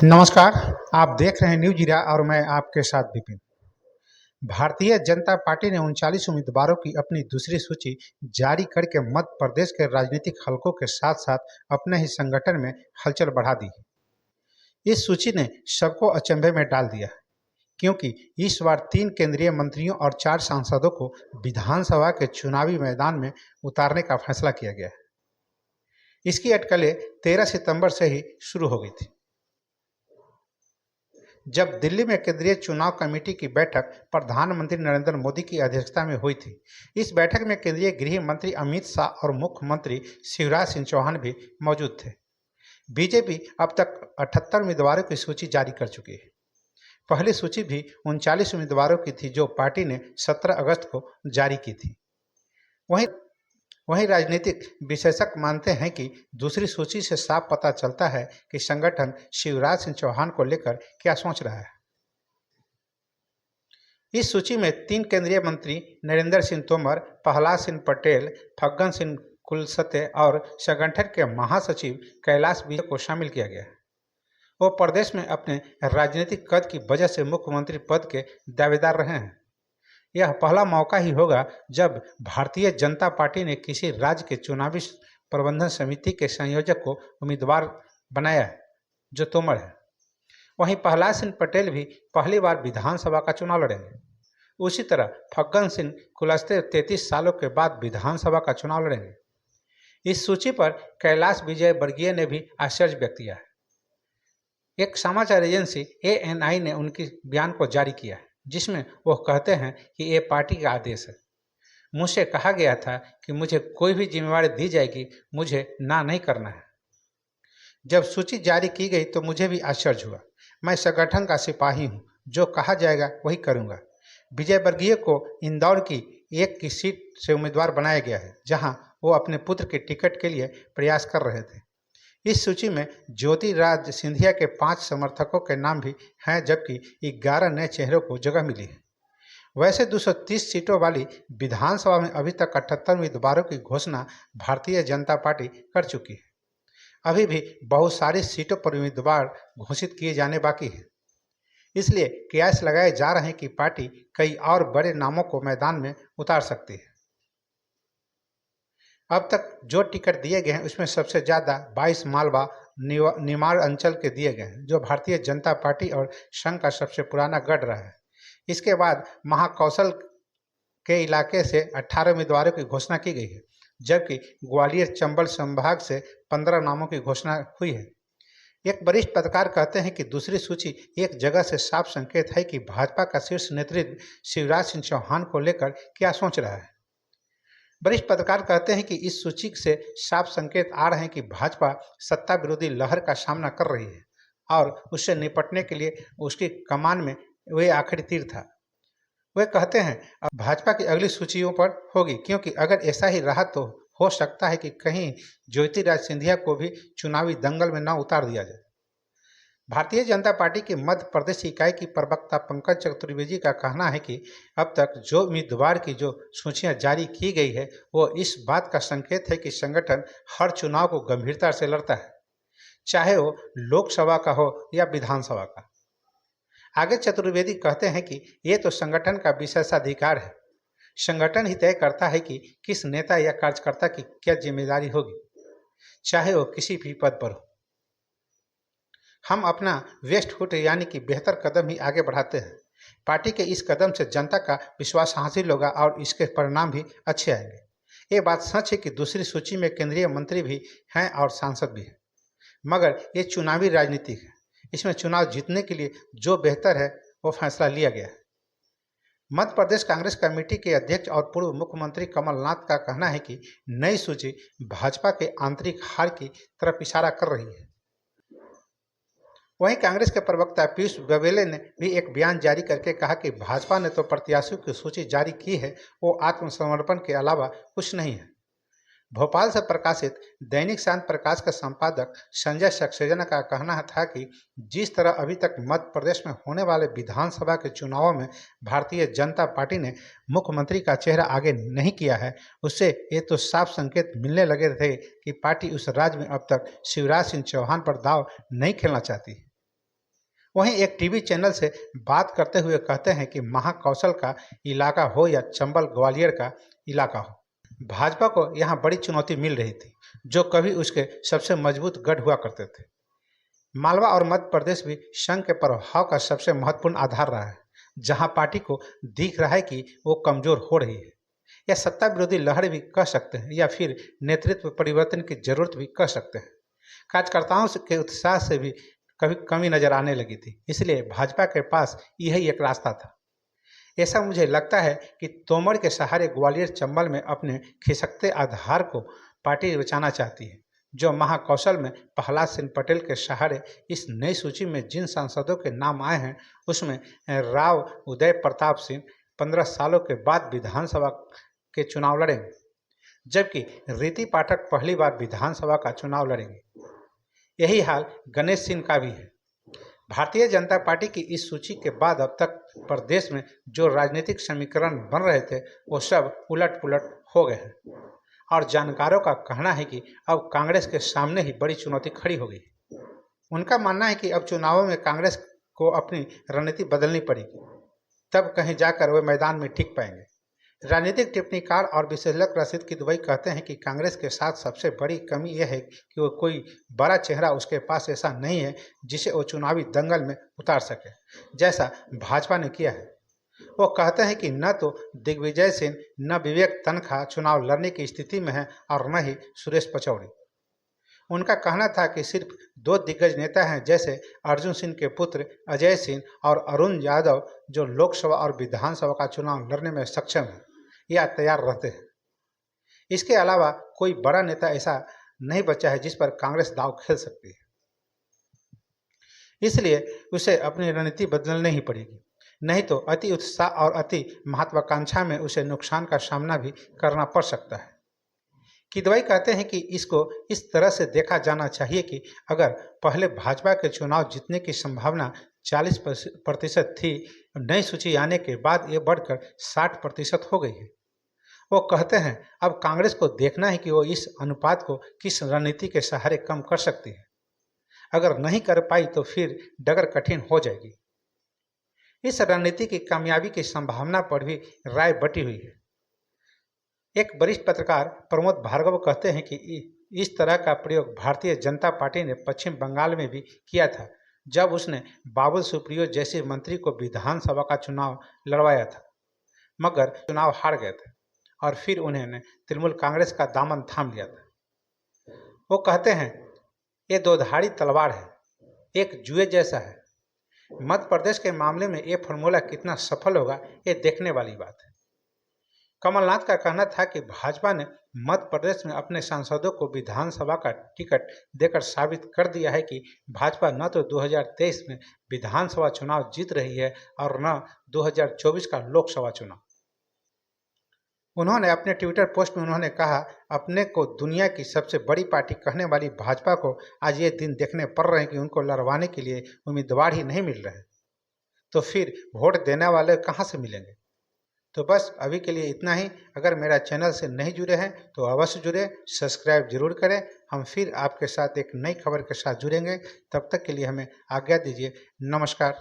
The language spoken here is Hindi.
नमस्कार। आप देख रहे हैं न्यूज इरा और मैं आपके साथ विपिन। भारतीय जनता पार्टी ने 39 उम्मीदवारों की अपनी दूसरी सूची जारी करके मध्य प्रदेश के राजनीतिक हलकों के साथ साथ अपने ही संगठन में हलचल बढ़ा दी। इस सूची ने सबको अचंभे में डाल दिया, क्योंकि इस बार 3 केंद्रीय मंत्रियों और 4 सांसदों को विधानसभा के चुनावी मैदान में उतारने का फैसला किया गया। इसकी अटकलें 13 सितंबर से ही शुरू हो गई थी, जब दिल्ली में केंद्रीय चुनाव कमेटी की बैठक प्रधानमंत्री नरेंद्र मोदी की अध्यक्षता में हुई थी। इस बैठक में केंद्रीय गृह मंत्री अमित शाह और मुख्यमंत्री शिवराज सिंह चौहान भी मौजूद थे। बीजेपी अब तक 78 उम्मीदवारों की सूची जारी कर चुकी है। पहली सूची भी 39 उम्मीदवारों की थी, जो पार्टी ने 17 अगस्त को जारी की थी। वहीं राजनीतिक विशेषज्ञ मानते हैं कि दूसरी सूची से साफ पता चलता है कि संगठन शिवराज सिंह चौहान को लेकर क्या सोच रहा है। इस सूची में 3 केंद्रीय मंत्री नरेंद्र सिंह तोमर, प्रहलाद सिंह पटेल, फग्गन सिंह कुलस्ते और संगठन के महासचिव कैलाश विजय को शामिल किया गया है। वो प्रदेश में अपने राजनीतिक कद की वजह से मुख्यमंत्री पद के दावेदार रहे हैं। यह पहला मौका ही होगा जब भारतीय जनता पार्टी ने किसी राज्य के चुनावी प्रबंधन समिति के संयोजक को उम्मीदवार बनाया है, जो तोमर है। वहीं प्रहलाद सिंह पटेल भी पहली बार विधानसभा का चुनाव लड़ेंगे। उसी तरह फग्गन सिंह कुलस्ते 33 सालों के बाद विधानसभा का चुनाव लड़ेंगे। इस सूची पर कैलाश विजय वर्गीय ने भी आश्चर्य व्यक्त किया है। एक समाचार एजेंसी ANI ने उनकी बयान को जारी किया है, जिसमें वो कहते हैं कि ये पार्टी का आदेश है। मुझसे कहा गया था कि मुझे कोई भी जिम्मेवारी दी जाएगी, मुझे ना नहीं करना है। जब सूची जारी की गई तो मुझे भी आश्चर्य हुआ। मैं संगठन का सिपाही हूँ, जो कहा जाएगा वही करूँगा। विजय वर्गीय को इंदौर की एक की सीट से उम्मीदवार बनाया गया है, जहाँ वो अपने पुत्र के टिकट के लिए प्रयास कर रहे थे। इस सूची में ज्योतिरादित्य सिंधिया के 5 समर्थकों के नाम भी हैं, जबकि 11 नए चेहरों को जगह मिली है। वैसे 230 सीटों वाली विधानसभा में अभी तक 78 उम्मीदवारों की घोषणा भारतीय जनता पार्टी कर चुकी है। अभी भी बहुत सारी सीटों पर उम्मीदवार घोषित किए जाने बाकी है। इसलिए कयास लगाए जा रहे हैं कि पार्टी कई और बड़े नामों को मैदान में उतार सकती है। अब तक जो टिकट दिए गए हैं, उसमें सबसे ज़्यादा 22 मालवा निमाड़ अंचल के दिए गए हैं, जो भारतीय जनता पार्टी और संघ का सबसे पुराना गढ़ रहा है। इसके बाद महाकौशल के इलाके से 18 उम्मीदवारों की घोषणा की गई है, जबकि ग्वालियर चंबल संभाग से 15 नामों की घोषणा हुई है। एक वरिष्ठ पत्रकार कहते हैं कि दूसरी सूची एक जगह से साफ संकेत है कि भाजपा का शीर्ष नेतृत्व शिवराज सिंह चौहान को लेकर क्या सोच रहा है। वरिष्ठ पत्रकार कहते हैं कि इस सूची से साफ संकेत आ रहे हैं कि भाजपा सत्ता विरोधी लहर का सामना कर रही है और उससे निपटने के लिए उसकी कमान में वे आखिरी तीर था। वे कहते हैं अब भाजपा की अगली सूचियों पर होगी, क्योंकि अगर ऐसा ही रहा तो हो सकता है कि कहीं ज्योतिरादित्य सिंधिया को भी चुनावी दंगल में न उतार दिया जाए। भारतीय जनता पार्टी की मध्य प्रदेश इकाई की प्रवक्ता पंकज चतुर्वेदी का कहना है कि अब तक जो उम्मीदवार की जो सूचियां जारी की गई है, वो इस बात का संकेत है कि संगठन हर चुनाव को गंभीरता से लड़ता है, चाहे वो लोकसभा का हो या विधानसभा का। आगे चतुर्वेदी कहते हैं कि ये तो संगठन का विशेषाधिकार है। संगठन ही तय करता है कि किस नेता या कार्यकर्ता की क्या जिम्मेदारी होगी, चाहे वो किसी भी पद पर हो। हम अपना वेस्ट फुट यानी कि बेहतर कदम ही आगे बढ़ाते हैं। पार्टी के इस कदम से जनता का विश्वास हासिल होगा और इसके परिणाम भी अच्छे आएंगे। ये बात सच है कि दूसरी सूची में केंद्रीय मंत्री भी हैं और सांसद भी हैं, मगर ये चुनावी राजनीति है। इसमें चुनाव जीतने के लिए जो बेहतर है वो फैसला लिया गया है। मध्य प्रदेश कांग्रेस कमेटी के अध्यक्ष और पूर्व मुख्यमंत्री कमलनाथ का कहना है कि नई सूची भाजपा के आंतरिक हार की तरफ इशारा कर रही है। वहीं कांग्रेस के प्रवक्ता पीयूष गोयल ने भी एक बयान जारी करके कहा कि भाजपा ने तो प्रत्याशियों की सूची जारी की है, वो आत्मसमर्पण के अलावा कुछ नहीं है। भोपाल से प्रकाशित दैनिक शांत प्रकाश के संपादक संजय सक्सेना का कहना था कि जिस तरह अभी तक मध्य प्रदेश में होने वाले विधानसभा के चुनावों में भारतीय जनता पार्टी ने मुख्यमंत्री का चेहरा आगे नहीं किया है, उससे ये तो साफ संकेत मिलने लगे थे कि पार्टी उस राज्य में अब तक शिवराज सिंह चौहान पर दाव नहीं खेलना चाहती। वहीं एक टीवी चैनल से बात करते हुए कहते हैं कि महाकौशल का इलाका हो या चंबल ग्वालियर का इलाका हो, भाजपा को यहाँ बड़ी चुनौती मिल रही थी, जो कभी उसके सबसे मजबूत गढ़ हुआ करते थे। मालवा और मध्य प्रदेश भी संघ के प्रभाव का सबसे महत्वपूर्ण आधार रहा है, जहां पार्टी को दिख रहा है कि वो कमजोर हो रही है। या सत्ता विरोधी लहर भी कह सकते हैं, या फिर नेतृत्व परिवर्तन की जरूरत भी कह सकते हैं। कार्यकर्ताओं के उत्साह से भी कभी कमी नजर आने लगी थी, इसलिए भाजपा के पास यही एक रास्ता था। ऐसा मुझे लगता है कि तोमर के सहारे ग्वालियर चंबल में अपने खिसकते आधार को पार्टी बचाना चाहती है। जो महाकौशल में प्रहलाद सिंह पटेल के सहारे इस नई सूची में जिन सांसदों के नाम आए हैं, उसमें राव उदय प्रताप सिंह 15 सालों के बाद विधानसभा के चुनाव लड़ेंगे, जबकि रीति पाठक पहली बार विधानसभा का चुनाव लड़ेंगे। यही हाल गणेश सिंह का भी है। भारतीय जनता पार्टी की इस सूची के बाद अब तक प्रदेश में जो राजनीतिक समीकरण बन रहे थे, वो सब उलट पुलट हो गए हैं, और जानकारों का कहना है कि अब कांग्रेस के सामने ही बड़ी चुनौती खड़ी हो गई। उनका मानना है कि अब चुनावों में कांग्रेस को अपनी रणनीति बदलनी पड़ेगी, तब कहीं जाकर वे मैदान में टिक पाएंगे। राजनीतिक टिप्पणीकार और विश्लेषक रशीद किदवई कहते हैं कि कांग्रेस के साथ सबसे बड़ी कमी यह है कि वो कोई बड़ा चेहरा उसके पास ऐसा नहीं है जिसे वो चुनावी दंगल में उतार सके, जैसा भाजपा ने किया है। वो कहते हैं कि न तो दिग्विजय सिंह न विवेक तनखा चुनाव लड़ने की स्थिति में है, और न ही सुरेश पचौड़ी। उनका कहना था कि सिर्फ 2 दिग्गज नेता हैं, जैसे अर्जुन सिंह के पुत्र अजय सिंह और अरुण यादव, जो लोकसभा और विधानसभा का चुनाव लड़ने में सक्षम हैं या तैयार रहते हैं। इसके अलावा कोई बड़ा नेता ऐसा नहीं बचा है जिस पर कांग्रेस दांव खेल सकती है, इसलिए उसे अपनी रणनीति बदलनी ही पड़ेगी, नहीं तो अति उत्साह और अति महत्वाकांक्षा में उसे नुकसान का सामना भी करना पड़ सकता है। किदवई कहते हैं कि इसको इस तरह से देखा जाना चाहिए कि अगर पहले भाजपा के चुनाव जीतने की संभावना 40% थी, नई सूची आने के बाद ये बढ़कर 60% हो गई है। वो कहते हैं अब कांग्रेस को देखना है कि वो इस अनुपात को किस रणनीति के सहारे कम कर सकती है। अगर नहीं कर पाई तो फिर डगर कठिन हो जाएगी। इस रणनीति की कामयाबी की संभावना पर भी राय बटी हुई है। एक वरिष्ठ पत्रकार प्रमोद भार्गव कहते हैं कि इस तरह का प्रयोग भारतीय जनता पार्टी ने पश्चिम बंगाल में भी किया था, जब उसने बाबुल सुप्रियो जैसे मंत्री को विधानसभा का चुनाव लड़वाया था, मगर चुनाव हार गए थे और फिर उन्होंने तृणमूल कांग्रेस का दामन थाम लिया था। वो कहते हैं ये 2 धारी तलवार है, एक जुए जैसा है। मध्य प्रदेश के मामले में ये फॉर्मूला कितना सफल होगा, ये देखने वाली बात है। कमलनाथ का कहना था कि भाजपा ने मध्य प्रदेश में अपने सांसदों को विधानसभा का टिकट देकर साबित कर दिया है कि भाजपा न तो 2023 में विधानसभा चुनाव जीत रही है और न 2024 का लोकसभा चुनाव। उन्होंने अपने ट्विटर पोस्ट में उन्होंने कहा, अपने को दुनिया की सबसे बड़ी पार्टी कहने वाली भाजपा को आज ये दिन देखने पड़ रहे हैं कि उनको लड़वाने के लिए उम्मीदवार ही नहीं मिल रहे, तो फिर वोट देने वाले कहाँ से मिलेंगे। तो बस अभी के लिए इतना ही। अगर मेरा चैनल से नहीं जुड़े हैं तो अवश्य जुड़े, सब्सक्राइब जरूर करें। हम फिर आपके साथ एक नई खबर के साथ जुड़ेंगे, तब तक के लिए हमें आज्ञा दीजिए। नमस्कार।